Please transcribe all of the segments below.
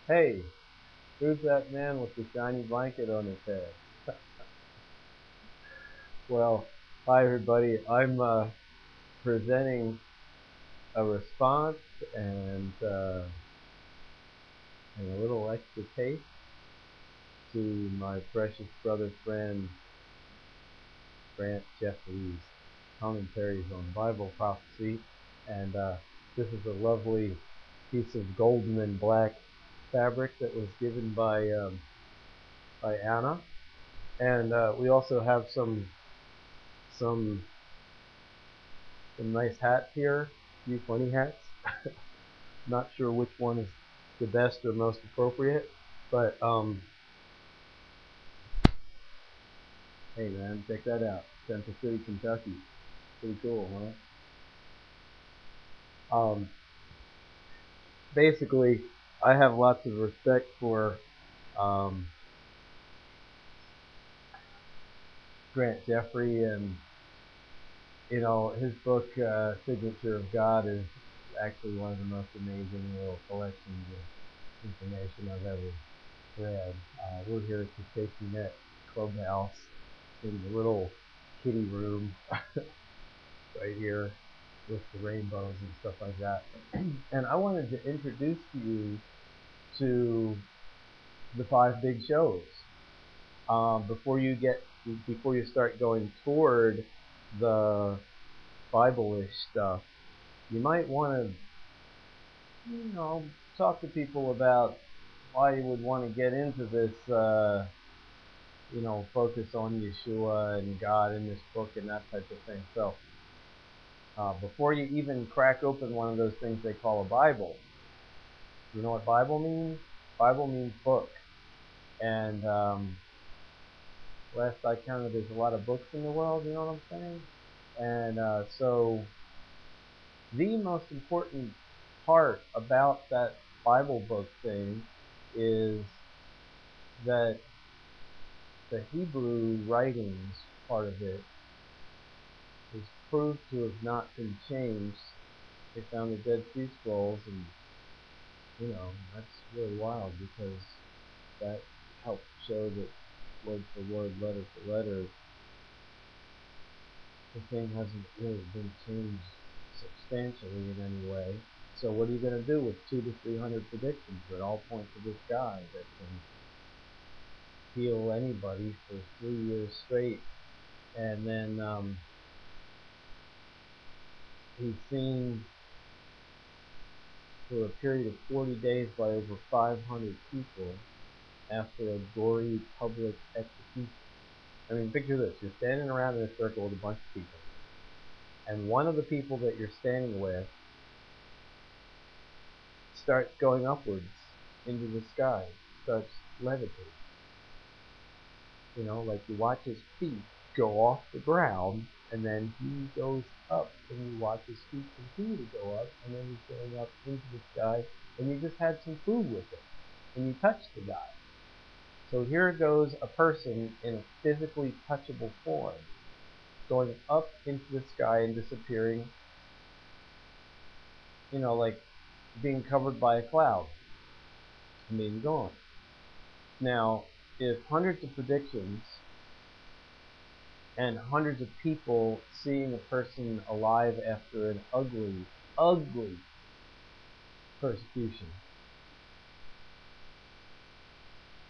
Hey, who's that man with the shiny blanket on his head? Well, hi everybody. I'm presenting a response and, uh, and a little extra taste to my precious brother friend Grant Jeffrey's commentaries on Bible prophecy. And this is a lovely piece of golden and black fabric that was given by Anna. And we also have some nice hats here, a few funny hats. Not sure which one is the best or most appropriate, but hey man, check that out. Central City, Kentucky. Pretty cool, huh? Basically, I have lots of respect for um, Grant Jeffrey, and his book Signature of God is actually one of the most amazing little collections of information I've ever read. We're here at the Safety Net Clubhouse in the little kitty room right here with the rainbows and stuff like that. And I wanted to introduce you to the five big shows. Before you start going toward the Bible-ish stuff, you might want to, talk to people about why you would want to get into this, focus on Yeshua and God in this book and that type of thing. So before you even crack open one of those things they call a Bible, you know what Bible means? Bible means book. And last I counted, there's a lot of books in the world, you know what I'm saying? And so the most important part about that Bible book thing is that the Hebrew writings part of it is proved to have not been changed. They found the Dead Sea Scrolls, and that's really wild because that helped show that word for word, letter for letter, the thing hasn't really been changed substantially in any way. So what are you going to do with 200 to 300 predictions that all point to this guy that can heal anybody for 3 years straight? And then he's seen for a period of 40 days by over 500 people after a gory public execution. I mean, picture this. You're standing around in a circle with a bunch of people, and one of the people that you're standing with starts going upwards into the sky, starts levitating. Like you watch his feet go off the ground, and then he goes up, and you watch his feet continue to go up, and then he's going up into the sky, and you just had some food with it, and you touched the guy. So here goes a person in a physically touchable form, going up into the sky and disappearing, like being covered by a cloud and being gone. Now, if hundreds of predictions and hundreds of people seeing a person alive after an ugly, ugly persecution,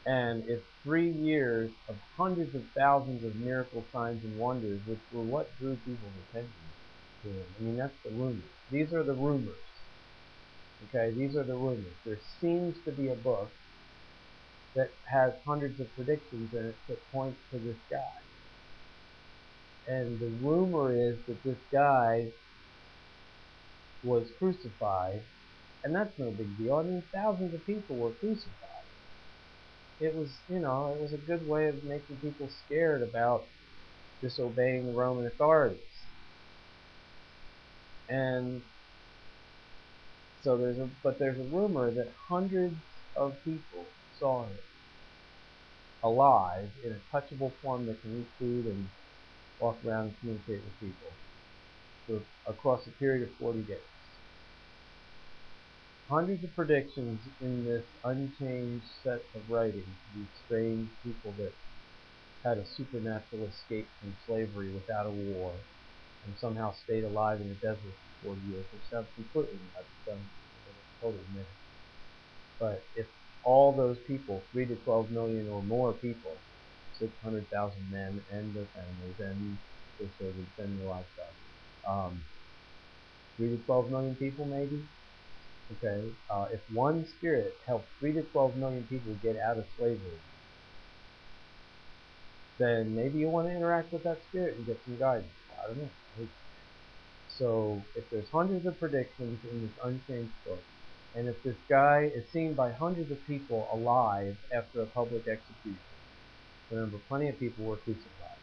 and if 3 years of hundreds of thousands of miracle signs and wonders, which were what drew people's attention to him, I mean, that's the rumors. These are the rumors. Okay, these are the rumors. There seems to be a book that has hundreds of predictions in it that point to this guy. And the rumor is that this guy was crucified, and that's no big deal. I mean, thousands of people were crucified. It was a good way of making people scared about disobeying the Roman authorities. And so there's a rumor that hundreds of people saw him alive in a touchable form that can eat food and walk around and communicate with people across a period of 40 days. hundreds of predictions in this unchanged set of writings, these strange people that had a supernatural escape from slavery without a war and somehow stayed alive in the desert for 40 years, which sounds completely nuts. Totally myth. But if all those people, 3 to 12 million or more people, 600,000 men and their families and their servants and their livestock, 3 to 12 million people maybe. Okay, if one spirit helped 3 to 12 million people get out of slavery, then maybe you want to interact with that spirit and get some guidance. I don't know. So if there's hundreds of predictions in this unchanged book, and if this guy is seen by hundreds of people alive after a public execution, remember, plenty of people were crucified,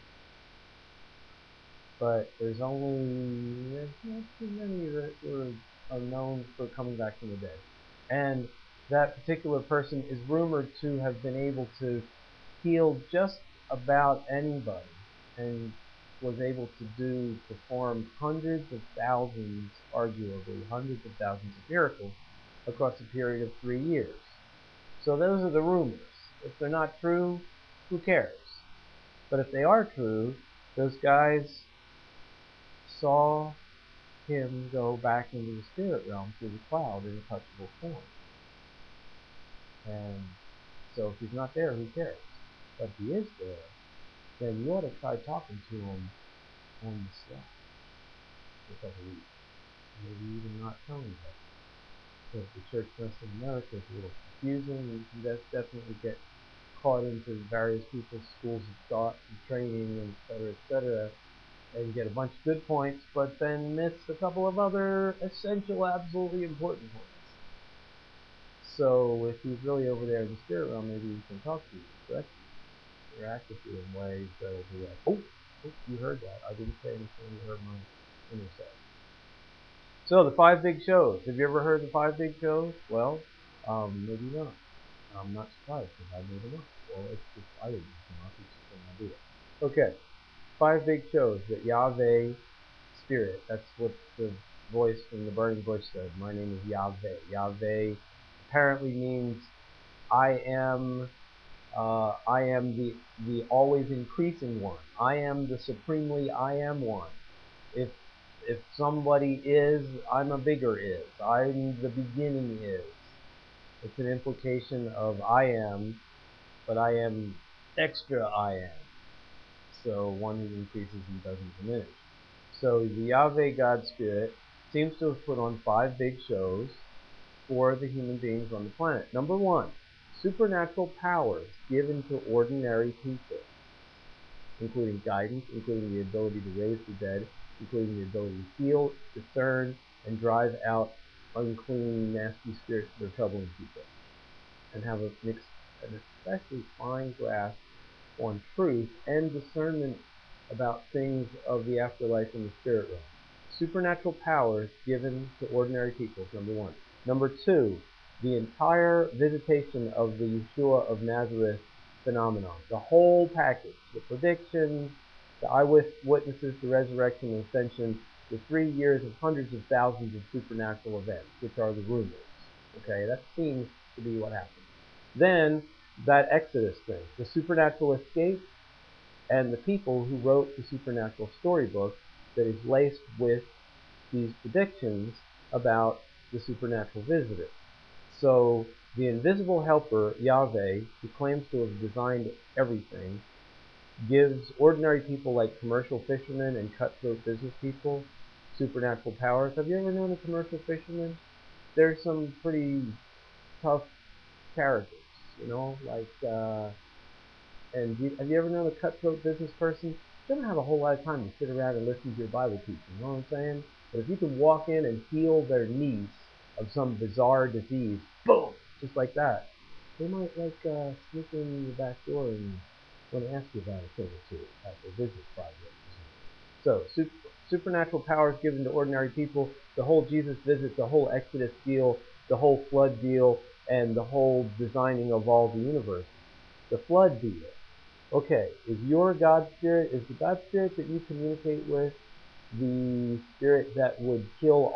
but there's not too many that are known for coming back from the dead. And that particular person is rumored to have been able to heal just about anybody and was able to perform hundreds of thousands, arguably hundreds of thousands of miracles across a period of 3 years. So those are the rumors. If they're not true, who cares? But if they are true, those guys saw him go back into the spirit realm through the cloud in a touchable form. And so if he's not there, who cares? But if he is there, then you ought to try talking to him on the slide for a couple weeks. Maybe even not telling him. Because the church rest in America is a little confusing. You can definitely get caught into various people's schools of thought and training, etc., and get a bunch of good points, but then miss a couple of other essential, absolutely important points. So if he's really over there in the spirit realm, maybe he can talk to you, correct you, interact with you in ways that will be like, oh, you heard that. I didn't say anything. You heard my inner self. So the 5 big shows. Have you ever heard the 5 big shows? Well, maybe not. I'm not surprised because I made them up. Well, it's just I didn't make them up. It's just an idea. Okay, 5 big shows that Yahweh Spirit. That's what the voice from the burning bush said. My name is Yahweh. Yahweh apparently means I am the always increasing one. I am the supremely I am one. If somebody is, I'm a bigger is. I'm the beginning is. It's an implication of I am, but I am extra I am. So one who increases and doesn't diminish. So the Yahweh God Spirit seems to have put on 5 big shows for the human beings on the planet. Number 1, supernatural powers given to ordinary people, including guidance, including the ability to raise the dead, including the ability to heal, discern, and drive out unclean, nasty spirits that are troubling people, and have an especially fine grasp on truth and discernment about things of the afterlife and the spirit realm. Supernatural powers given to ordinary people, number 1. Number 2, the entire visitation of the Yeshua of Nazareth phenomenon. The whole package, the predictions, the eyewitnesses, the resurrection and ascension, the 3 years of hundreds of thousands of supernatural events, which are the rumors. Okay, that seems to be what happened. Then, that Exodus thing, the supernatural escape, and the people who wrote the supernatural storybook that is laced with these predictions about the supernatural visitor. So the invisible helper, Yahweh, who claims to have designed everything, gives ordinary people like commercial fishermen and cutthroat business people supernatural powers. Have you ever known a commercial fisherman? There's some pretty tough characters, you know, like and have you ever known a cutthroat business person? They don't have a whole lot of time to sit around and listen to your Bible teaching, you know what I'm saying? But if you can walk in and heal their niece of some bizarre disease, boom, just like that, they might like sneak in the back door and want to ask you about a thing or two at their business project. So, supernatural powers given to ordinary people, the whole Jesus visit, the whole Exodus deal, the whole flood deal, and the whole designing of all the universe. The flood deal. Okay, is your God Spirit, is the God Spirit that you communicate with the spirit that would kill